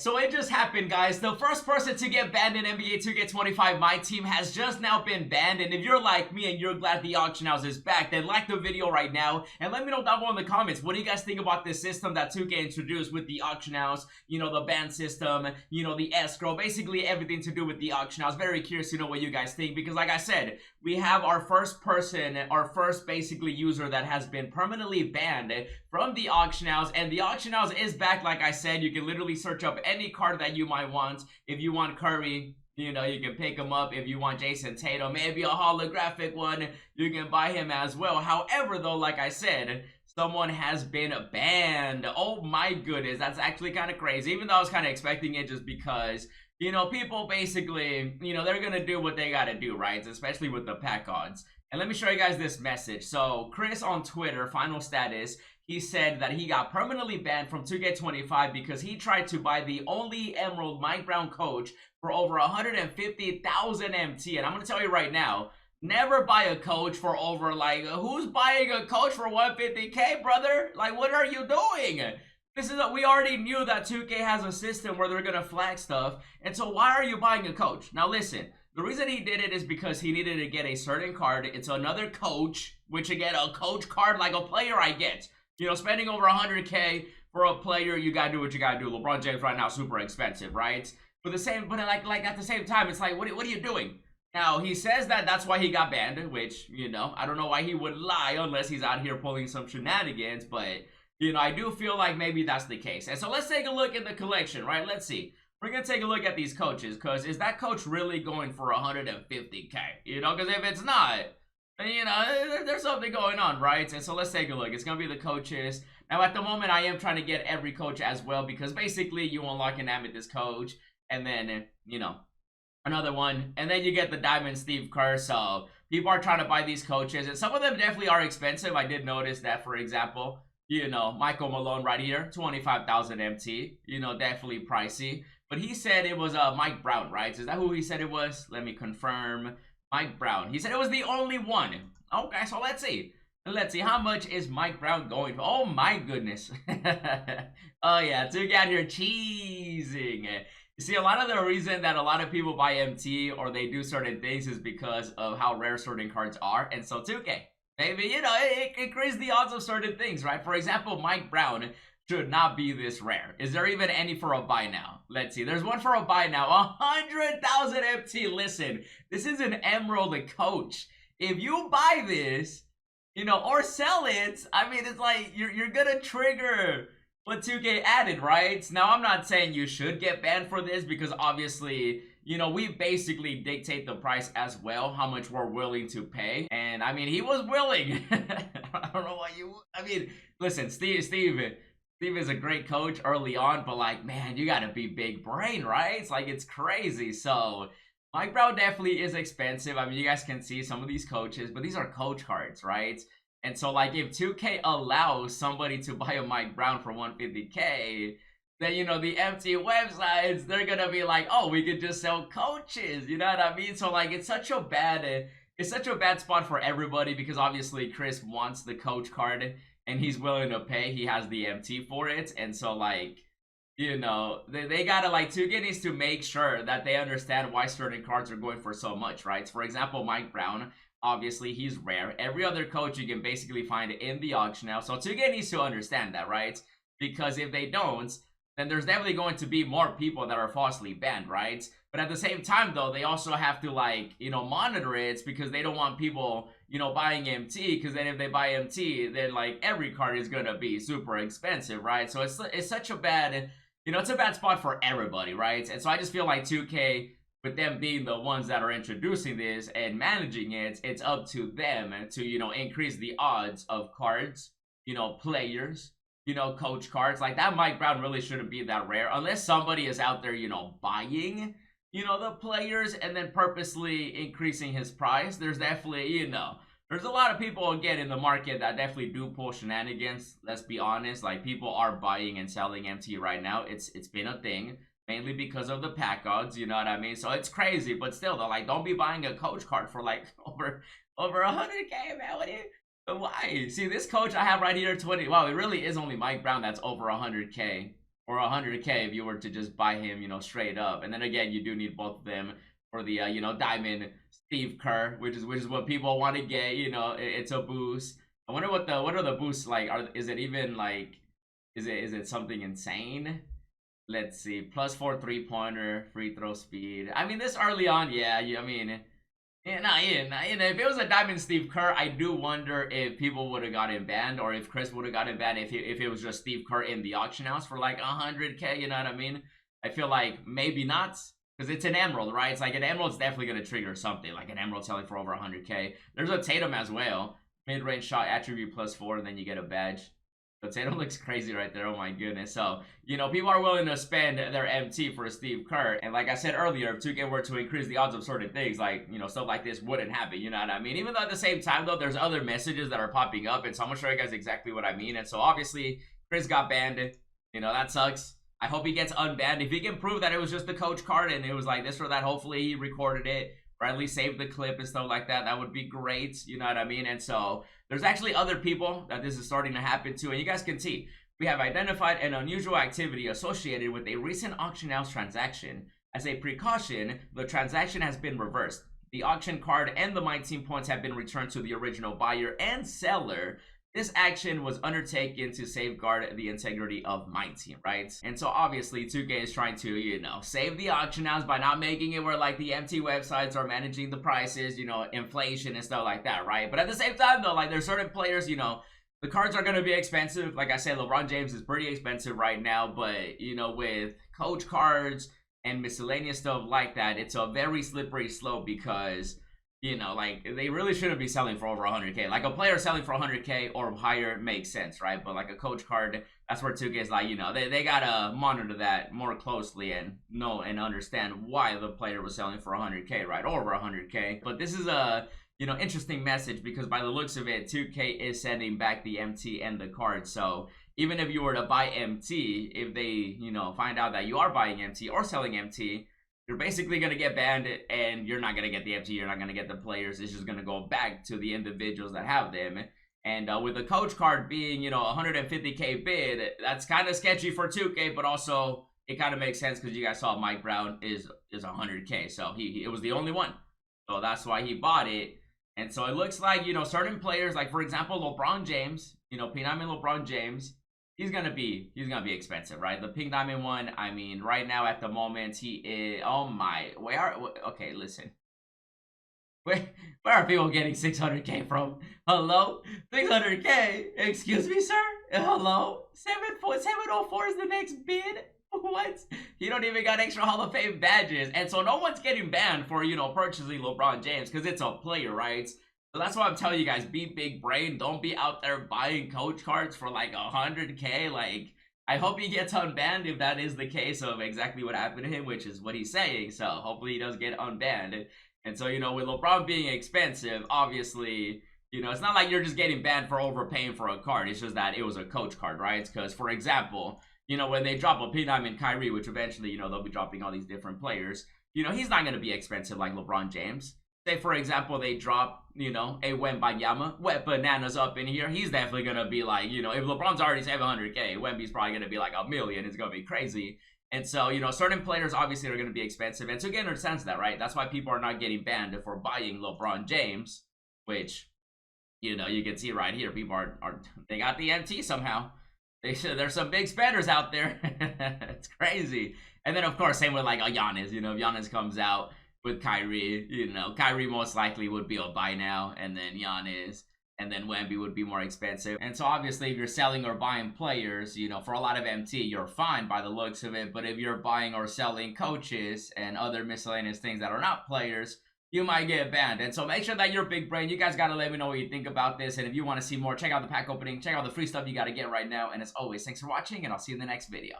So it just happened, guys. The first person to get banned in NBA 2K25 MyTeam has just now been banned. And if you're like me and you're glad the auction house is back, then like the video right now. And let me know down below in the comments, what do you guys think about this system that 2K introduced with the auction house? You know, the ban system, you know, the escrow, basically everything to do with the auction house. Very curious to know what you guys think. Because like I said, we have our first person, our first basically user that has been permanently banned from the auction house. And the auction house is back, like I said. You can literally search up any card that you might want. If you want Curry, you know, you can pick him up. If you want Jason Tatum, maybe a holographic one, you can buy him as well. However, though, like I said, someone has been banned. Oh my goodness, that's actually kind of crazy. Even though I was kind of expecting it, just because, you know, people basically, you know, they're gonna do what they gotta do, right? Especially with the pack odds. And let me show you guys this message. So Chris on Twitter, final status, he said that he got permanently banned from 2K25 because he tried to buy the only Emerald Mike Brown coach for over 150,000 MT. And I'm going to tell you right now, never buy a coach for over, like, who's buying a coach for 150K, brother? Like, what are you doing? This is we already knew that 2K has a system where they're going to flag stuff. And so why are you buying a coach? Now, listen. The reason he did it is because he needed to get a certain card. It's another coach, which again, a coach card like a player I get. You know, spending over 100K for a player, you gotta do what you gotta do. LeBron James right now, super expensive, right? But like at the same time, it's like, what are you doing? Now, he says that that's why he got banned, which, you know, I don't know why he would lie unless he's out here pulling some shenanigans, but, you know, I do feel like maybe that's the case. And so let's take a look at the collection, right? Let's see. We're going to take a look at these coaches, because is that coach really going for 150K? You know, because if it's not, then, you know, there's something going on, right? And so let's take a look. It's going to be the coaches. Now, at the moment, I am trying to get every coach as well, because basically you unlock an Amethyst coach, and then, you know, another one, and then you get the Diamond Steve Kerr. So people are trying to buy these coaches, and some of them definitely are expensive. I did notice that, for example, you know, Michael Malone right here, 25,000 MT, you know, definitely pricey. But he said it was Mike Brown, right? Is that who he said it was? Let me confirm. Mike Brown. He said it was the only one. Okay, so let's see. Let's see. How much is Mike Brown going for? Oh, my goodness. Oh, yeah. Took out your cheesing. You see, a lot of the reason that a lot of people buy MT or they do certain things is because of how rare certain cards are. And so 2K, maybe, you know, it increases the odds of certain things, right? For example, Mike Brown should not be this rare. Is there even any for a buy now? Let's see. There's one for a buy now. 100,000 MT. Listen, this is an Emerald coach. If you buy this, you know, or sell it, I mean, it's like you're gonna trigger what 2K added, right? Now, I'm not saying you should get banned for this, because obviously, you know, we basically dictate the price as well, how much we're willing to pay. And I mean, he was willing. I don't know why you, I mean, listen, Steve is a great coach early on, but like, man, you gotta be big brain, right? It's like, it's crazy. So Mike Brown definitely is expensive. I mean, you guys can see some of these coaches, but these are coach cards, right? And so like, if 2K allows somebody to buy a Mike Brown for 150K, then, you know, the empty websites, they're gonna be like, oh, we could just sell coaches, you know what I mean? So like, it's such a bad spot for everybody, because obviously Chris wants the coach card and he's willing to pay. He has the MT for it. And so, like, you know, they gotta, like, 2K needs to make sure that they understand why certain cards are going for so much, right? For example, Mike Brown, obviously, he's rare. Every other coach you can basically find in the auction now. So 2K needs to understand that, right? Because if they don't, then there's definitely going to be more people that are falsely banned, right? But at the same time, though, they also have to, like, you know, monitor it, because they don't want people, you know, buying MT, because then if they buy MT, then, like, every card is gonna be super expensive, right? So it's such a bad, you know, it's a bad spot for everybody, right? And so I just feel like 2K, with them being the ones that are introducing this and managing it, it's up to them to, you know, increase the odds of cards, you know, players, you know, coach cards. Like, that Mike Brown really shouldn't be that rare, unless somebody is out there, you know, buying, you know, the players and then purposely increasing his price. There's definitely, you know, there's a lot of people, again, in the market that definitely do pull shenanigans. Let's be honest. Like, people are buying and selling MT right now. It's been a thing, mainly because of the pack odds, you know what I mean? So it's crazy, but still, though, like, don't be buying a coach card for, like, over 100K, man. What do you... Why? See, this coach I have right here, 20. Wow, it really is only Mike Brown that's over 100K. or 100K if you were to just buy him, straight up. And then again, you do need both of them for the diamond Steve Kerr, which is what people want to get. It's a boost. I wonder what are the boosts like? Is it even like is it something insane? Let's see. +4 3-pointer, free throw speed. I mean, this early on, yeah. I mean, if it was a Diamond Steve Kerr, I do wonder if people would have got him banned, or if Chris would have got him banned if it was just Steve Kerr in the auction house for like 100K. You know what I mean? I feel like maybe not, because it's an emerald, right? It's like an emerald's definitely gonna trigger something, like an emerald selling for over 100K. There's a Tatum as well, mid-range shot attribute +4, and then you get a badge. So Tatum looks crazy right there. Oh my goodness. So, people are willing to spend their MT for Steve Kerr. And like I said earlier, if 2K were to increase the odds of certain things, like, stuff like this wouldn't happen. You know what I mean? Even though at the same time, though, there's other messages that are popping up. And so I'm going to show you guys exactly what I mean. And so obviously, Chris got banned. That sucks. I hope he gets unbanned. If he can prove that it was just the coach card and it was like this or that, hopefully he recorded it, or at least save the clip and stuff like that. That would be great. You know what I mean? And so there's actually other people that this is starting to happen to. And you guys can see, we have identified an unusual activity associated with a recent auction house transaction. As a precaution, the transaction has been reversed. The auction card and the MyTeam points have been returned to the original buyer and seller. This action was undertaken to safeguard the integrity of MyTeam, right? And so obviously 2K is trying to, save the auction house by not making it where like the MT websites are managing the prices, inflation and stuff like that, right? But at the same time though, like there's certain players, the cards are going to be expensive. Like I said, LeBron James is pretty expensive right now, but with coach cards and miscellaneous stuff like that, it's a very slippery slope because like they really shouldn't be selling for over 100K. Like a player selling for 100K or higher makes sense, right? But like a coach card, that's where 2K is like, they gotta monitor that more closely and know and understand why the player was selling for 100K, right? Or over 100K. But this is a interesting message because by the looks of it, 2K is sending back the MT and the card. So even if you were to buy MT, if they find out that you are buying MT or selling MT, you're basically going to get banned and you're not going to get the FT, you're not going to get the players. It's just going to go back to the individuals that have them. And with the coach card being, 150K bid, that's kind of sketchy for 2K, but also it kind of makes sense because you guys saw Mike Brown is 100K. So it was the only one. So that's why he bought it. And so it looks like, certain players, like for example, LeBron James, P9 and LeBron James, he's gonna be expensive, right? The pink diamond one, I mean, right now at the moment he is. Oh my, okay, listen. Where are people getting 600K from? Hello, 600K? Excuse me, sir. Hello, 7.704 is the next bid. What? You don't even got extra Hall of Fame badges, and so no one's getting banned for purchasing LeBron James because it's a player, right? So that's why I'm telling you guys, be big brain. Don't be out there buying coach cards for like 100K. Like, I hope he gets unbanned if that is the case of exactly what happened to him, which is what he's saying. So hopefully he does get unbanned. And so, with LeBron being expensive, obviously, it's not like you're just getting banned for overpaying for a card. It's just that it was a coach card, right? Because, for example, when they drop a P9 and Kyrie, which eventually, they'll be dropping all these different players, he's not going to be expensive like LeBron James. Say, for example, they drop, a Wembanyama, wet bananas up in here. He's definitely going to be like, if LeBron's already 700K, Wemby's probably going to be like $1 million. It's going to be crazy. And so, certain players obviously are going to be expensive. And so, again, understands that, right? That's why people are not getting banned for buying LeBron James, which, you can see right here. People they got the MT somehow. There's some big spenders out there. It's crazy. And then, of course, same with like a Giannis. If Giannis comes out with Kyrie, Kyrie most likely would be a buy now, and then Giannis, and then Wemby would be more expensive. And so obviously if you're selling or buying players, for a lot of MT, you're fine by the looks of it. But if you're buying or selling coaches and other miscellaneous things that are not players, you might get banned. And so make sure that you're big brain. You guys got to let me know what you think about this. And if you want to see more, check out the pack opening, check out the free stuff you got to get right now. And as always, thanks for watching, and I'll see you in the next video.